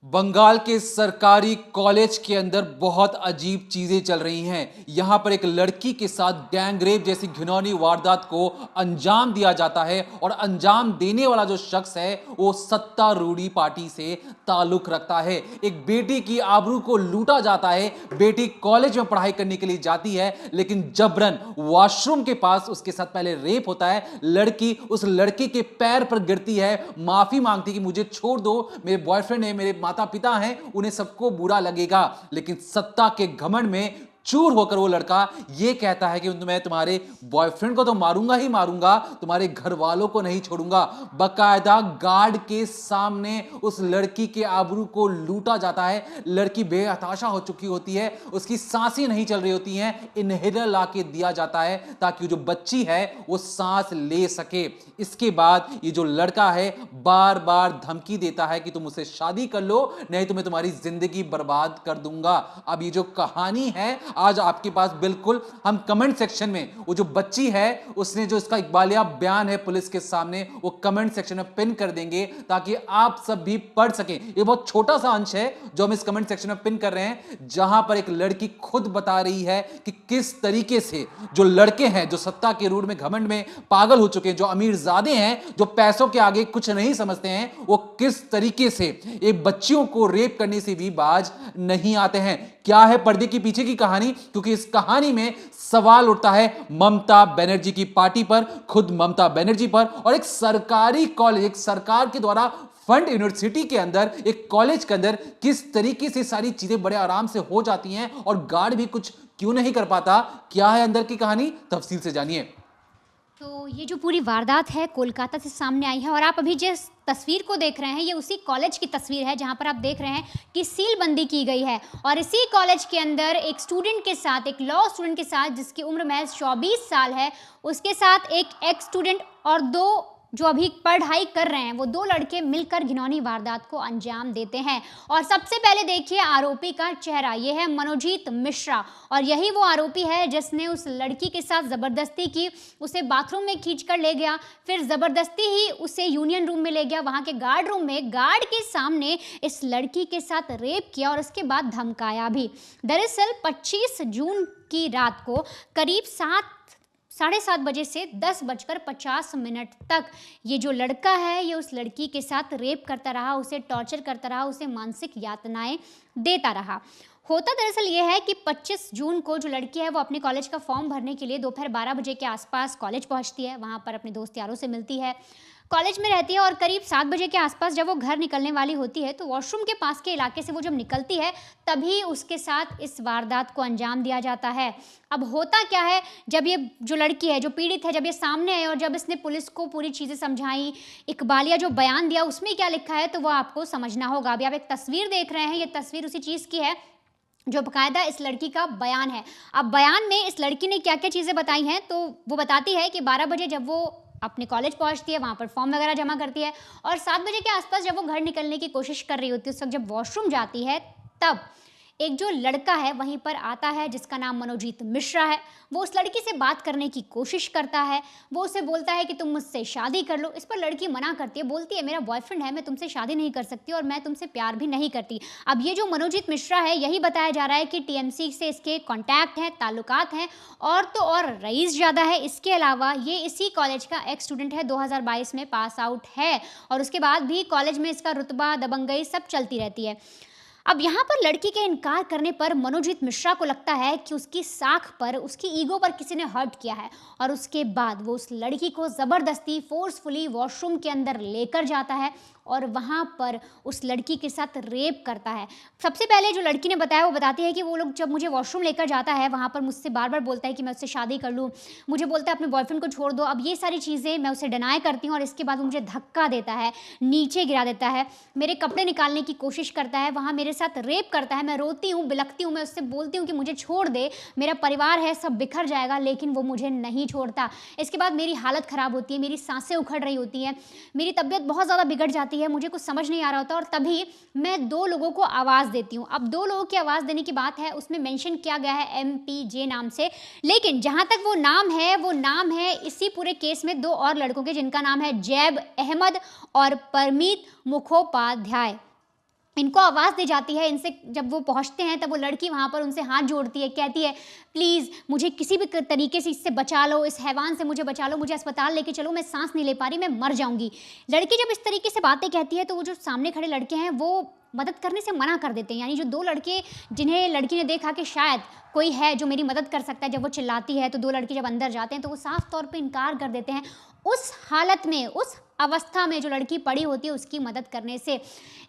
बंगाल के सरकारी कॉलेज के अंदर बहुत अजीब चीजें चल रही हैं। यहां पर एक लड़की के साथ गैंग रेप जैसी घिनौनी वारदात को अंजाम दिया जाता है और अंजाम देने वाला जो शख्स है वो सत्तारूढ़ी पार्टी से ताल्लुक रखता है। एक बेटी की आबरू को लूटा जाता है। बेटी कॉलेज में पढ़ाई करने के लिए जाती है, लेकिन जबरन वॉशरूम के पास उसके साथ पहले रेप होता है। लड़की उस लड़के के पैर पर गिरती है, माफी मांगती कि मुझे छोड़ दो, मेरे बॉयफ्रेंड है, मेरे माता पिता हैं, उन्हें सबको बुरा लगेगा। लेकिन सत्ता के घमंड में चूर होकर वो लड़का ये कहता है कि मैं तुम्हारे बॉयफ्रेंड को तो मारूंगा ही मारूंगा, तुम्हारे घर वालों को नहीं छोड़ूंगा। बकायदा गार्ड के सामने उस लड़की के आबरू को लूटा जाता है। लड़की बेहताशा हो चुकी होती है, उसकी सांसें नहीं चल रही होती हैं। इनहेलर ला के दिया जाता है ताकि जो बच्ची है वो सांस ले सके। इसके बाद ये जो लड़का है बार बार धमकी देता है कि तुम मुझसे शादी कर लो, नहीं तो मैं तुम्हारी जिंदगी बर्बाद कर दूंगा। अब ये जो कहानी है आज आपके पास बिल्कुल, हम कमेंट सेक्शन में वो जो बच्ची है उसने जो इसका इकबालिया बयान है पुलिस के सामने, वो कमेंट सेक्शन में पिन कर देंगे ताकि आप सब भी पढ़ सकें। ये बहुत छोटा सा अंश है जो हम इस कमेंट सेक्शन में पिन कर रहे हैं, जहां पर एक लड़की खुद बता रही है कि किस तरीके से जो लड़के हैं, जो सत्ता के रूढ़ में घमंड में पागल हो चुके हैं, जो अमीरजादे हैं, जो पैसों के आगे कुछ नहीं समझते हैं, वो किस तरीके से एक बच्चियों को रेप करने से भी बाज नहीं आते हैं। क्या है पर्दे के पीछे की कहानी? क्योंकि इस कहानी में सवाल उठता है ममता बनर्जी की पार्टी पर, खुद ममता बनर्जी पर, और एक सरकारी कॉलेज, एक सरकार के द्वारा फंड यूनिवर्सिटी के अंदर, एक कॉलेज के अंदर किस तरीके से सारी चीजें बड़े आराम से हो जाती हैं और गार्ड भी कुछ क्यों नहीं कर पाता। क्या है अंदर की कहानी, तफसील से जानिए। तो ये जो पूरी वारदात है कोलकाता से सामने आई है और आप अभी जिस तस्वीर को देख रहे हैं ये उसी कॉलेज की तस्वीर है जहां पर आप देख रहे हैं कि सीलबंदी की गई है। और इसी कॉलेज के अंदर एक स्टूडेंट के साथ, एक लॉ स्टूडेंट के साथ जिसकी उम्र महज 24 साल है, उसके साथ एक एक्स स्टूडेंट और दो जो अभी पढ़ाई कर रहे हैं, वो दो लड़के मिलकर घिनौनी वारदात को अंजाम देते हैं। और सबसे पहले देखिए आरोपी का चेहरा, ये है मनोजीत मिश्रा, और यही वो आरोपी है जिसने उस लड़की के साथ ज़बरदस्ती की, उसे बाथरूम में खींचकर ले गया, फिर ज़बरदस्ती ही उसे यूनियन रूम में ले गया, वहाँ के गार्ड रूम में गार्ड के सामने इस लड़की के साथ रेप किया और उसके बाद धमकाया भी। दरअसल 25 जून की रात को करीब 7:30 बजे से 10:50 तक ये जो लड़का है ये उस लड़की के साथ रेप करता रहा, उसे टॉर्चर करता रहा, उसे मानसिक यातनाएं देता रहा। होता दरअसल ये है कि 25 जून को जो लड़की है वो अपने कॉलेज का फॉर्म भरने के लिए दोपहर 12 बजे के आसपास कॉलेज पहुंचती है, वहाँ पर अपने दोस्त यारों से मिलती है, कॉलेज में रहती है, और करीब 7 बजे के आसपास जब वो घर निकलने वाली होती है तो वॉशरूम के पास के इलाके से वो जब निकलती है तभी उसके साथ इस वारदात को अंजाम दिया जाता है। अब होता क्या है, जब ये जो लड़की है, जो पीड़ित है, जब ये सामने आई और जब इसने पुलिस को पूरी चीज़ें समझाई, इकबालिया जो बयान दिया उसमें क्या लिखा है तो वो आपको समझना होगा। अभी आप एक तस्वीर देख रहे हैं, ये तस्वीर उसी चीज़ की है जो बाकायदा इस लड़की का बयान है। अब बयान में इस लड़की ने क्या क्या चीज़ें बताई हैं तो वो बताती है कि 12 बजे जब वो अपने कॉलेज पहुंचती है, वहाँ पर फॉर्म वगैरह जमा करती है, और 7 बजे के आसपास जब वो घर निकलने की कोशिश कर रही होती है, उस वक्त जब वॉशरूम जाती है तब एक जो लड़का है वहीं पर आता है जिसका नाम मनोजीत मिश्रा है। वो उस लड़की से बात करने की कोशिश करता है, वो उसे बोलता है कि तुम मुझसे शादी कर लो। इस पर लड़की मना करती है, बोलती है मेरा बॉयफ्रेंड है, मैं तुमसे शादी नहीं कर सकती और मैं तुमसे प्यार भी नहीं करती। अब ये जो मनोजीत मिश्रा है, यही बताया जा रहा है कि टीएमसी से इसके कॉन्टैक्ट हैं, ताल्लुकात हैं, और तो और रईस ज़्यादा है। इसके अलावा ये इसी कॉलेज का एक्स स्टूडेंट है, 2022 में पास आउट है, और उसके बाद भी कॉलेज में इसका रुतबा, दबंगई सब चलती रहती है। अब यहाँ पर लड़की के इनकार करने पर मनोजीत मिश्रा को लगता है कि उसकी साख पर, उसकी ईगो पर किसी ने हर्ट किया है, और उसके बाद वो उस लड़की को ज़बरदस्ती फोर्सफुली वॉशरूम के अंदर लेकर जाता है और वहाँ पर उस लड़की के साथ रेप करता है। सबसे पहले जो लड़की ने बताया वो बताती है कि वो लोग जब मुझे वॉशरूम लेकर जाता है वहाँ पर मुझसे बार बार बोलता है कि मैं उससे शादी कर लूँ, मुझे बोलता है अपने बॉयफ्रेंड को छोड़ दो। अब ये सारी चीज़ें मैं उसे डिनाई करती हूँ और इसके बाद वो मुझे धक्का देता है, नीचे गिरा देता है, मेरे कपड़े निकालने की कोशिश करता है, वहाँ मेरे साथ रेप करता है। मैं रोती हूँ, बिलखती हूँ, मैं उससे बोलती हूँ कि मुझे छोड़ दे, मेरा परिवार है, सब बिखर जाएगा, लेकिन वो मुझे नहीं छोड़ता। इसके बाद मेरी हालत ख़राब होती है, मेरी सांसें उखड़ रही होती हैं, मेरी तबीयत बहुत ज़्यादा बिगड़ जाती है, मुझे कुछ समझ नहीं आ रहा होता, और तभी मैं 2 लोगों को आवाज़ देती हूँ। अब 2 लोगों की आवाज़ देने की बात है, उसमें मेंशन किया गया है MPJ नाम से, लेकिन जहाँ तक वो नाम है इसी पूरे केस में 2 और लड़कों के, जिनका नाम है जैब अहमद और परमीत मुखोपाध्याय। इनको आवाज़ दी जाती है। इनसे जब वो पहुंचते हैं तब वो लड़की वहाँ पर उनसे हाथ जोड़ती है, कहती है प्लीज़ मुझे किसी भी तरीके से इससे बचा लो, इस हैवान से मुझे बचा लो, मुझे अस्पताल लेके चलो, मैं सांस नहीं ले पा रही, मैं मर जाऊंगी। लड़की जब इस तरीके से बातें कहती है तो वो जो सामने खड़े लड़के हैं वो मदद करने से मना कर देते हैं। यानी जो दो लड़के जिन्हें लड़की ने देखा कि शायद कोई है जो मेरी मदद कर सकता है, जब वो चिल्लाती है तो दो लड़के जब अंदर जाते हैं तो वो साफ तौर पे इनकार कर देते हैं उस हालत में, उस अवस्था में जो लड़की पड़ी होती है उसकी मदद करने से।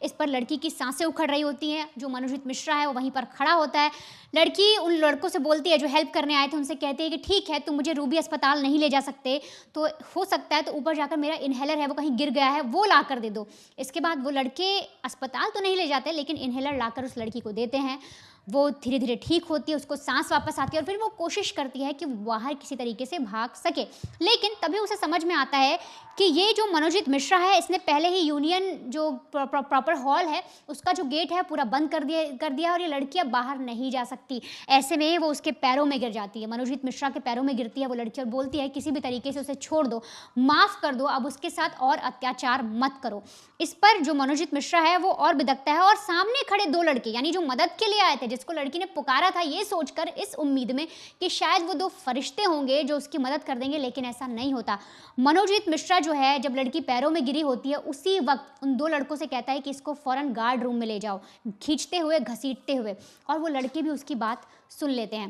इस पर लड़की की सांसें उखड़ रही होती हैं। जो मनोजीत मिश्रा है वो वहीं पर खड़ा होता है। लड़की उन लड़कों से बोलती है जो हेल्प करने आए थे, उनसे कहती है कि ठीक है तुम मुझे रूबी अस्पताल नहीं ले जा सकते तो हो सकता है तो ऊपर जाकर मेरा इन्हेलर है वो कहीं गिर गया है वो ला कर दे दो। इसके बाद वो लड़के अस्पताल तो नहीं ले जाते लेकिन इन्हेलर लाकर उस लड़की को देते हैं। वो धीरे धीरे ठीक होती है, उसको सांस वापस आती है और फिर वो कोशिश करती है कि वो बाहर किसी तरीके से भाग सके। लेकिन तभी उसे समझ में आता है कि ये जो मनोजीत मिश्रा है इसने पहले ही यूनियन जो प्रॉपर हॉल है उसका जो गेट है पूरा बंद कर दिया और ये लड़की अब बाहर नहीं जा सकती। ऐसे में वो उसके पैरों में गिर जाती है, मनोजीत मिश्रा के पैरों में गिरती है वो लड़की और बोलती है किसी भी तरीके से उसे छोड़ दो, माफ़ कर दो, अब उसके साथ और अत्याचार मत करो। इस पर जो मनोजीत मिश्रा है वो और बिदकता है और सामने खड़े दो लड़के यानी जो मदद के लिए आए थे, जिसको लड़की ने पुकारा था ये सोचकर, इस उम्मीद में कि शायद वो दो फरिश्ते होंगे जो उसकी मदद कर देंगे, लेकिन ऐसा नहीं होता। मनोजीत मिश्रा जो है जब लड़की पैरों में गिरी होती है उसी वक्त उन दो लड़कों से कहता है कि इसको फौरन गार्ड रूम में ले जाओ, खींचते हुए घसीटते हुए, और वो लड़के भी उसकी बात सुन लेते हैं।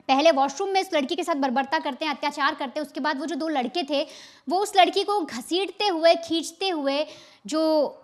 पहले वॉशरूम में इस लड़की के साथ बर्बरता करते हैं, अत्याचार करते हैं। उसके बाद वो जो दो लड़के थे वो उस लड़की को घसीटते हुए खींचते हुए जो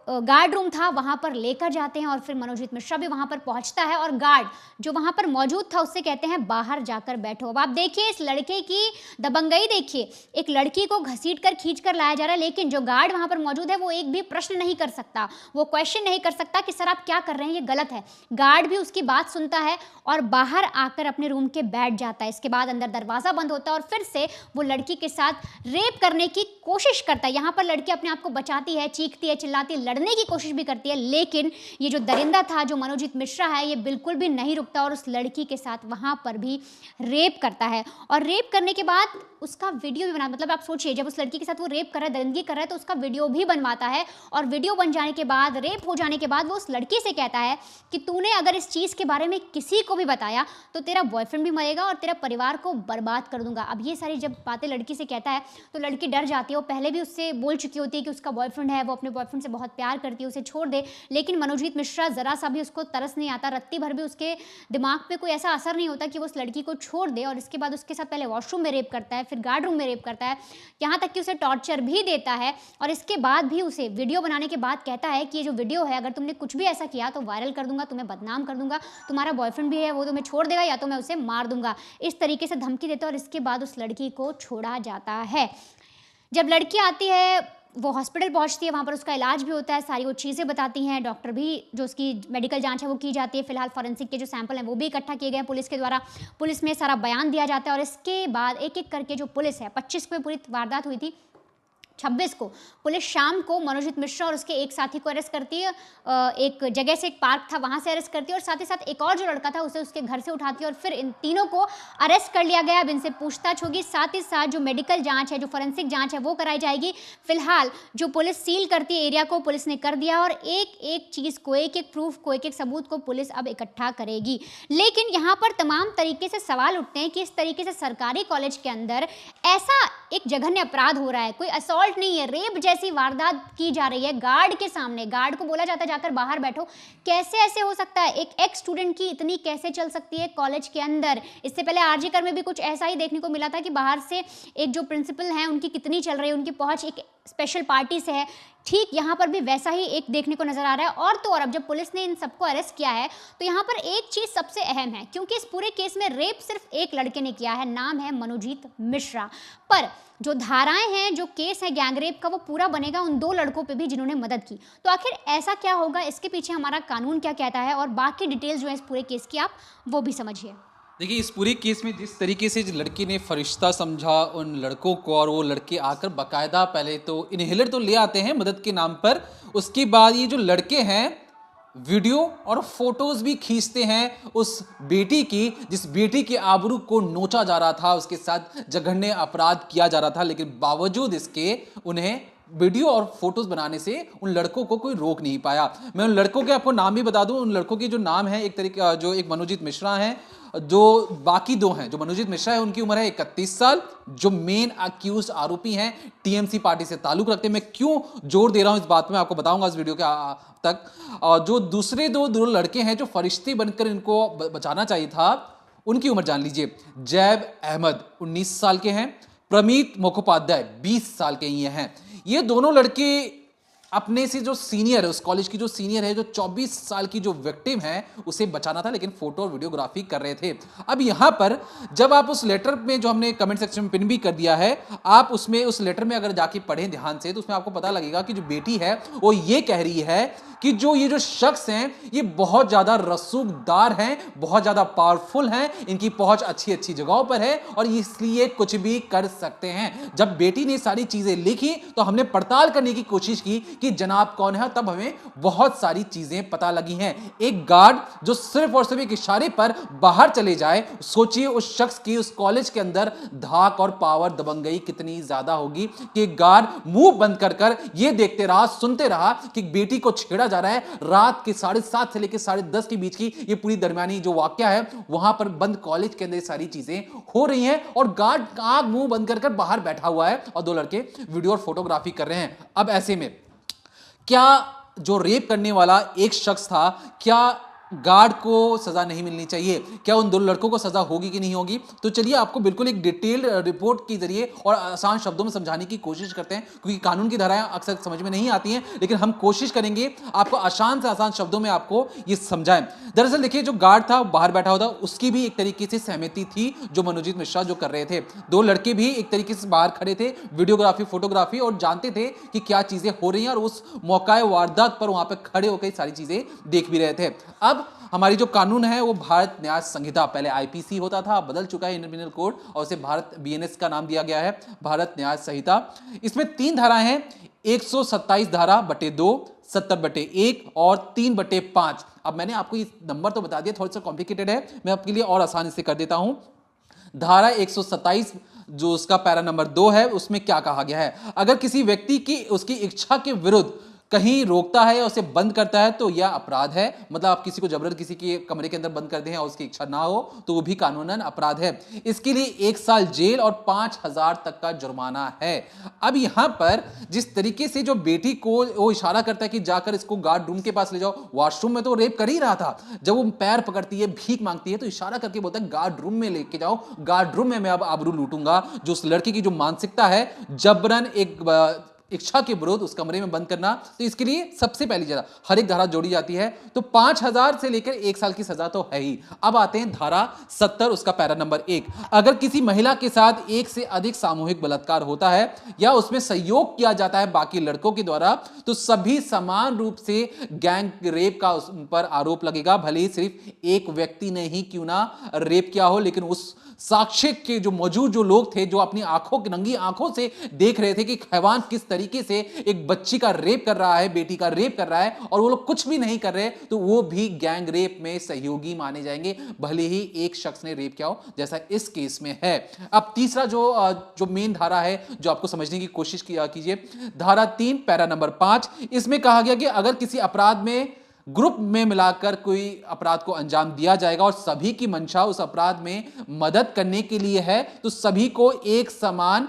गार्ड रूम था वहाँ पर लेकर जाते हैं और फिर मनोजीत मिश्रा भी वहाँ पर पहुँचता है और गार्ड जो वहाँ पर मौजूद था उससे कहते हैं बाहर जाकर बैठो। अब आप देखिए इस लड़के की दबंगई देखिए, एक लड़की को घसीट कर खींच कर लाया जा रहा है लेकिन जो गार्ड वहाँ पर मौजूद है वो एक भी प्रश्न नहीं कर सकता, वो क्वेश्चन नहीं कर सकता कि सर आप क्या कर रहे हैं, ये गलत है। गार्ड भी उसकी बात सुनता है और बाहर आकर अपने रूम के बैठ जाता है। इसके बाद अंदर दरवाज़ा बंद होता है और फिर से वो लड़की के साथ रेप करने की कोशिश करता है। यहाँ पर लड़की अपने आप को बचाती है, चीखती है, चिल्लाती है, लड़ने की कोशिश भी करती है, लेकिन ये जो दरिंदा था जो मनोजीत मिश्रा है ये बिल्कुल भी नहीं रुकता और उस लड़की के साथ वहाँ पर भी रेप करता है। और रेप करने के बाद उसका वीडियो भी बना, मतलब आप सोचिए जब उस लड़की के साथ वो रेप कर रहा है, दरिंदगी कर रहा है, तो उसका वीडियो भी बनवाता है। और वीडियो बन जाने के बाद, रेप हो जाने के बाद वो उस लड़की से कहता है कि तूने अगर इस चीज़ के बारे में किसी को भी बताया तो तेरा बॉयफ्रेंड भी मरेगा और तेरा परिवार को बर्बाद कर दूंगा। अब ये सारी जब बातें लड़की से कहता है तो लड़की डर जाती है। वो पहले भी उससे बोल चुकी होती है कि उसका बॉयफ्रेंड है, वो अपने बॉयफ्रेंड से बहुत प्यार करती है, उसे छोड़ दे, लेकिन मनोजीत मिश्रा ज़रा सा भी उसको तरस नहीं आता, रत्ती भर भी उसके दिमाग पे कोई ऐसा असर नहीं होता कि वो उस लड़की को छोड़ दे। और इसके बाद उसके साथ पहले वॉशरूम में रेप करता है, फिर गार्ड रूम में रेप करता है, यहाँ तक कि उसे टॉर्चर भी देता है। और इसके बाद भी उसे वीडियो बनाने के बाद कहता है कि ये जो वीडियो है अगर तुमने कुछ भी ऐसा किया तो वायरल कर दूंगा, तुम्हें बदनाम कर दूंगा, तुम्हारा बॉयफ्रेंड भी है वो तुम्हें छोड़ देगा या तो मैं उसे मार दूंगा। इस तरीके से धमकी देता है और इसके बाद उस लड़की को छोड़ा जाता है। जब लड़की आती है वो हॉस्पिटल पहुंचती है, वहाँ पर उसका इलाज भी होता है, सारी वो चीज़ें बताती हैं, डॉक्टर भी जो उसकी मेडिकल जांच है वो की जाती है। फिलहाल फॉरेंसिक के जो सैंपल हैं वो भी इकट्ठा किए गए हैं पुलिस के द्वारा, पुलिस में सारा बयान दिया जाता है। और इसके बाद एक एक करके जो पुलिस है, 25 को पूरी वारदात हुई थी, 26 को पुलिस शाम को मनोजीत मिश्रा और उसके एक साथी को अरेस्ट करती है। एक जगह से, एक पार्क था वहाँ से अरेस्ट करती है और साथ ही साथ एक और जो लड़का था उसे उसके घर से उठाती है और फिर इन तीनों को अरेस्ट कर लिया गया। अब इनसे पूछताछ होगी, साथ ही साथ जो मेडिकल जांच है, जो फॉरेंसिक जांच है वो कराई जाएगी। फिलहाल जो पुलिस सील करती है एरिया को पुलिस ने कर दिया और एक एक चीज़ को, एक एक प्रूफ को, एक एक सबूत को पुलिस अब इकट्ठा करेगी। लेकिन यहाँ पर तमाम तरीके से सवाल उठते हैं कि इस तरीके से सरकारी कॉलेज के अंदर ऐसा एक जघन्य अपराध हो रहा है, कोई असॉल्ट नहीं है, रेप जैसी वारदात की जा रही है गार्ड के सामने। गार्ड को बोला जाता है जाकर बाहर बैठो। कैसे ऐसे हो सकता है? एक एक्स स्टूडेंट की इतनी कैसे चल सकती है कॉलेज के अंदर? इससे पहले आरजी कर में भी कुछ ऐसा ही देखने को मिला था कि बाहर से एक जो प्रिंसिपल हैं उनकी कितनी चल रही है, उनकी पहुंच एक स्पेशल पार्टी से है। ठीक यहाँ पर भी वैसा ही एक देखने को नजर आ रहा है। और तो और अब जब पुलिस ने इन सबको अरेस्ट किया है तो यहाँ पर एक चीज सबसे अहम है, क्योंकि इस पूरे केस में रेप सिर्फ एक लड़के ने किया है, नाम है मनोजीत मिश्रा, पर जो धाराएं हैं, जो केस है गैंगरेप का, वो पूरा बनेगा उन दो लड़कों पे भी जिन्होंने मदद की। तो आखिर ऐसा क्या होगा, इसके पीछे हमारा कानून क्या कहता है और बाकी डिटेल्स जो है इस पूरे केस की आप वो भी समझिए। देखिए, इस पूरे केस में जिस तरीके से लड़की ने फरिश्ता समझा उन लड़कों को और वो लड़के आकर बाकायदा पहले तो इनहेलर तो ले आते हैं मदद के नाम पर, उसके बाद ये जो लड़के हैं वीडियो और फोटोज भी खींचते हैं उस बेटी की, जिस बेटी की आबरू को नोचा जा रहा था, उसके साथ जघन्य अपराध किया जा रहा था, लेकिन बावजूद इसके उन्हें वीडियो और फोटोज बनाने से उन लड़कों को कोई रोक नहीं पाया। मैं उन लड़कों के आपको नाम भी बता दूं। उन लड़कों के जो नाम है, एक तरीके जो एक मनोजीत मिश्रा हैं, जो बाकी दो हैं, जो मनोजीत मिश्रा है उनकी उम्र है 31 साल, जो मेन अक्यूज आरोपी हैं टीएमसी पार्टी से ताल्लुक रखते हैं। मैं क्यों जोर दे रहा हूं इस बात में आपको बताऊंगा इस वीडियो के तक। जो दूसरे दो लड़के हैं जो फरिश्ते बनकर इनको बचाना चाहिए था, उनकी उम्र जान लीजिए। जैब अहमद 19 साल के हैं, प्रमीत मुखोपाध्याय 20 साल के ये हैं। ये दोनों लड़के अपने से जो सीनियर है, उस कॉलेज की जो सीनियर है, जो 24 साल की जो विक्टिम है, उसे बचाना था, लेकिन फोटो और वीडियोग्राफी कर रहे थे। अब यहां पर जब आप उस लेटर में, जो हमने कमेंट सेक्शन में पिन भी कर दिया है, आप उसमें उस लेटर में अगर जाके पढ़ें ध्यान से, तो उसमें आपको पता लगेगा कि जो बेटी है वो ये कह रही है कि ये जो शख्स हैं ये बहुत ज्यादा रसूखदार हैं, बहुत ज्यादा पावरफुल हैं, इनकी पहुंच अच्छी अच्छी जगहों पर है और इसलिए कुछ भी कर सकते हैं। जब बेटी ने सारी चीजें लिखी तो हमने पड़ताल करने की कोशिश की कि जनाब कौन है, तब हमें बहुत सारी चीजें पता लगी हैं। एक गार्ड जो सिर्फ और सिर्फ एक इशारे पर बाहर चले जाए, सोचिए उस शख्स की उस कॉलेज के अंदर धाक और पावर, दबंगई कितनी ज्यादा होगी कि गार्ड मुंह बंद कर ये देखते रहा, सुनते रहा कि बेटी को छेड़ा जा रहा है। रात के 7:30 से लेकर 10:30 के बीच की ये पूरी दरमियानी जो वाकया है, वहां पर बंद कॉलेज के अंदर सारी चीजें हो रही हैं और गार्ड आंख मुंह बंद कर बाहर बैठा हुआ है और दो लड़के वीडियो और फोटोग्राफी कर रहे हैं। अब ऐसे में क्या जो रेप करने वाला एक शख्स था, क्या गार्ड को सजा नहीं मिलनी चाहिए? क्या उन दो लड़कों को सजा होगी कि नहीं होगी? तो चलिए आपको बिल्कुल एक डिटेल्ड रिपोर्ट के जरिए और आसान शब्दों में समझाने की कोशिश करते हैं, क्योंकि कानून की धाराएं अक्सर समझ में नहीं आती हैं, लेकिन हम कोशिश करेंगे आपको आसान से आसान शब्दों में आपको ये समझाएं। दरअसल देखिए, जो गार्ड था बाहर बैठा हुआ था, उसकी भी एक तरीके से सहमति थी जो मनोजीत मिश्रा जो कर रहे थे। दो लड़के भी एक तरीके से बाहर खड़े थे, वीडियोग्राफी, फोटोग्राफी, और जानते थे कि क्या चीजें हो रही हैं और उस मौका वारदात पर वहां पर खड़े होकर सारी चीजें देख भी रहे थे। अब हमारी जो कानून है वो भारत न्याय संहिता, पहले आईपीसी होता था, बदल चुका है इंडियन पिनल कोड और उसे भारत बीएनएस का नाम दिया गया है, भारत न्याय संहिता। इसमें 3 धाराएं हैं, 127 धारा बटे 2, 70 बटे 1 और 3 बटे 5। अब मैंने आपको ये नंबर तो बता दिया, थोड़ा सा कॉम्प्लिकेटेड है, मैं आपके लिए और आसानी से कर देता हूं। धारा 127 जो उसका पैरा नंबर 2 है, उसमें क्या कहा गया है? अगर किसी व्यक्ति की उसकी इच्छा के विरुद्ध कहीं रोकता है या उसे बंद करता है तो यह अपराध है। मतलब आप किसी को जबरन किसी के कमरे के अंदर बंद कर दें और उसकी इच्छा ना हो तो वो भी कानूनन अपराध है। इसके लिए 1 साल जेल और 5,000 तक का जुर्माना है। अब यहां पर जिस तरीके से जो बेटी को वो इशारा करता है कि जाकर इसको गार्ड रूम के पास ले जाओ, वॉशरूम में तो रेप कर ही रहा था, जब वो पैर पकड़ती है, भीख मांगती है, तो इशारा करके बोलता है गार्ड रूम में लेके जाओ, गार्ड रूम में मैं अब आबरू लूटूंगा। जो उस लड़की की जो मानसिकता है, जबरन एक इच्छा के विरुद्ध उस कमरे में बंद करना, तो इसके लिए सबसे पहली जगह हर एक धारा जोड़ी जाती है। तो 5,000 से लेकर 1 साल की सजा तो है ही। अब आते हैं धारा 70, उसका पैरा नंबर 1। अगर किसी महिला के साथ एक से अधिक सामूहिक बलात्कार होता है या उसमें सहयोग किया जाता है बाकी लड़कों के द्वारा, तो सभी समान रूप से गैंग रेप का उस पर आरोप लगेगा। भले ही सिर्फ एक व्यक्ति ने ही क्यों ना रेप किया हो, लेकिन उस साक्ष्य के जो मौजूद जो लोग थे, जो अपनी नंगी आंखों से देख रहे थे कि हैवान किस तरीके से एक बच्ची का रेप कर रहा है, बेटी का रेप कर रहा है, और वो लोग कुछ भी नहीं कर रहे, तो वो भी गैंग रेप में सहयोगी माने जाएंगे, भले ही एक शख्स ने रेप किया हो, जैसा इस केस में है। अब तीसरा जो मेन धारा है, जो आपको समझने की कोशिश कीजिए, धारा 3 पैरा नंबर 5। इसमें कहा गया कि अगर किसी अपराध में ग्रुप में मिलाकर कोई अपराध को अंजाम दिया जाएगा और सभी की मंशा उस अपराध में मदद करने के लिए है, तो सभी को एक समान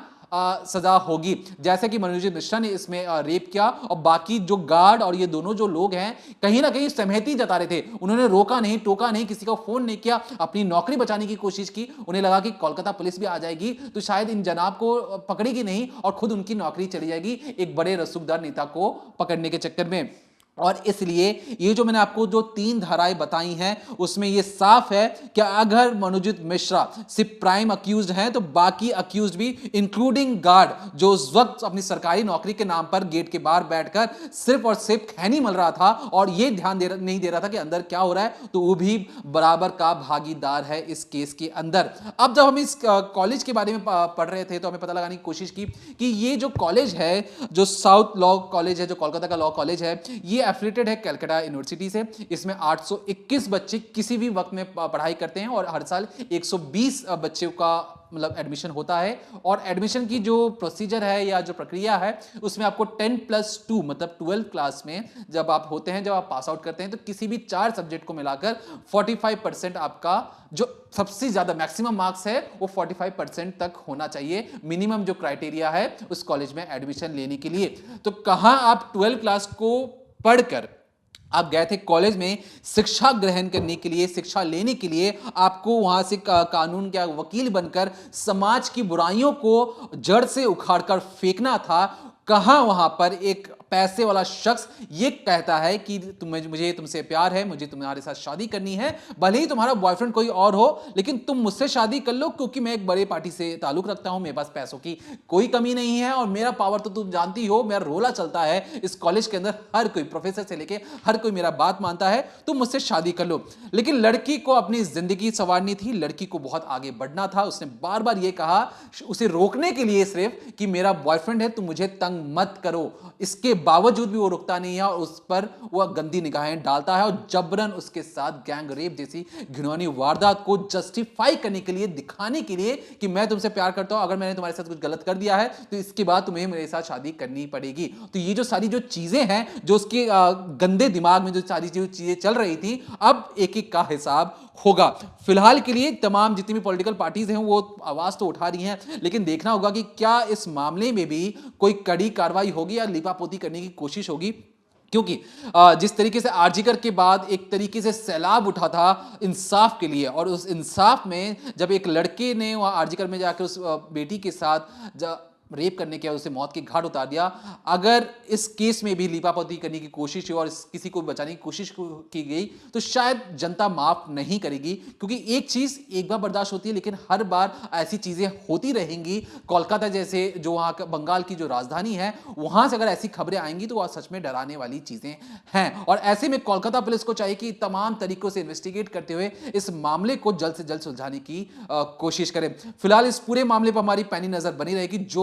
सजा होगी। जैसे कि मनोजीत मिश्रा ने इसमें रेप किया और बाकी जो गार्ड और ये दोनों जो लोग हैं कहीं ना कहीं सहमति जता रहे थे, उन्होंने रोका नहीं, टोका नहीं, किसी का फोन नहीं किया, अपनी नौकरी बचाने की कोशिश की। उन्हें लगा कि कोलकाता पुलिस भी आ जाएगी तो शायद इन जनाब को पकड़ेगी नहीं और खुद उनकी नौकरी चली जाएगी एक बड़े रसूखदार नेता को पकड़ने के चक्कर में। और इसलिए ये जो मैंने आपको जो 3 धाराएं बताई हैं, उसमें ये साफ है कि अगर मनोजीत मिश्रा सिर्फ प्राइम अक्यूज्ड हैं, तो बाकी अक्यूज्ड भी इंक्लूडिंग गार्ड जो उस वक्त अपनी सरकारी नौकरी के नाम पर गेट के बाहर बैठकर सिर्फ और सिर्फ खैनी मल रहा था और ये ध्यान नहीं दे रहा था कि अंदर क्या हो रहा है, तो वो भी बराबर का भागीदार है इस केस के अंदर। अब जब हम इस कॉलेज के बारे में पढ़ रहे थे तो हमें पता लगाने की कोशिश की कि ये जो कॉलेज है, जो साउथ लॉ कॉलेज है, जो कोलकाता का लॉ कॉलेज है, ये एफिलिएटेड है कलकत्ता यूनिवर्सिटी से। इसमें 821 बच्चे किसी भी वक्त में पढ़ाई करते हैं और हर साल 120 बच्चों का मतलब एडमिशन होता है। और एडमिशन की जो प्रोसीजर है या जो प्रक्रिया है उसमें आपको 10+2 मतलब 12th क्लास में जब आप होते हैं, जब आप पास आउट करते हैं, तो किसी भी 4 सब्जेक्ट को मिलाकर 45% आपका जो सबसे ज्यादा मैक्सिमम मार्क्स है वो 45% तक होना चाहिए, मिनिमम जो क्राइटेरिया है उस कॉलेज में एडमिशन लेने के लिए। तो कहां आप 12th क्लास को पढ़कर आप गए थे कॉलेज में शिक्षा ग्रहण करने के लिए, शिक्षा लेने के लिए, आपको वहां से कानून का वकील बनकर समाज की बुराइयों को जड़ से उखाड़कर फेंकना था। कहां वहां पर एक पैसे वाला शख्स ये कहता है कि मुझे तुमसे प्यार है, मुझे तुम्हारे साथ शादी करनी है, भले ही तुम्हारा बॉयफ्रेंड कोई और हो लेकिन तुम मुझसे शादी कर लो क्योंकि मैं एक बड़े पार्टी से ताल्लुक रखता हूं, मेरे पास पैसों की कोई कमी नहीं है और मेरा पावर तो तुम जानती हो, मेरा रोला चलता है इस कॉलेज के अंदर, हर कोई प्रोफेसर से लेके हर कोई मेरा बात मानता है, तुम मुझसे शादी कर लो। लेकिन लड़की को अपनी जिंदगी संवारनी थी, लड़की को बहुत आगे बढ़ना था। उसने बार बार ये कहा उसे रोकने के लिए सिर्फ कि मेरा बॉयफ्रेंड है, तुम मुझे तंग मत करो। इसके बावजूद भी वो रुकता नहीं है और उस पर वो गंदी निगाहें डालता है और जबरन उसके साथ गैंग रेप जैसी घिनौनी वारदात को जस्टिफाई करने के लिए, दिखाने के लिए कि मैं तुमसे प्यार करता हूं, अगर मैंने तुम्हारे साथ कुछ गलत कर दिया है तो इसके बाद तुम्हें मेरे साथ शादी करनी पड़ेगी। तो ये जो सारी जो चीजें हैं, जो उसके गंदे दिमाग में जो सारी जो चीजें चल रही थी, अब एक एक का हिसाब होगा। फिलहाल के लिए तमाम जितनी भी पॉलिटिकल पार्टीज हैं वो आवाज तो उठा रही हैं, लेकिन देखना होगा कि क्या इस मामले में भी कोई कड़ी कार्रवाई होगी या लीपापोती करने की कोशिश होगी। क्योंकि जिस तरीके से आरजीकर के बाद एक तरीके से सैलाब उठा था इंसाफ के लिए, और उस इंसाफ में जब एक लड़के ने वहां आरजीकर में जाकर उस बेटी के साथ रेप करने के, उसे मौत के घाट उतार दिया, अगर इस केस में भी लीपापोती करने की कोशिश हुई और किसी को बचाने की कोशिश की गई तो शायद जनता माफ नहीं करेगी। क्योंकि एक चीज एक बार बर्दाश्त होती है लेकिन हर बार ऐसी चीजें होती रहेंगी। कोलकाता जैसे जो वहां का बंगाल की जो राजधानी है, वहां से अगर ऐसी खबरें आएंगी तो वह सच में डराने वाली चीजें हैं। और ऐसे में कोलकाता पुलिस को चाहिए कि तमाम तरीकों से इन्वेस्टिगेट करते हुए इस मामले को जल्द से जल्द सुलझाने की कोशिश करें। फिलहाल इस पूरे मामले पर हमारी पैनी नजर बनी रहेगी। जो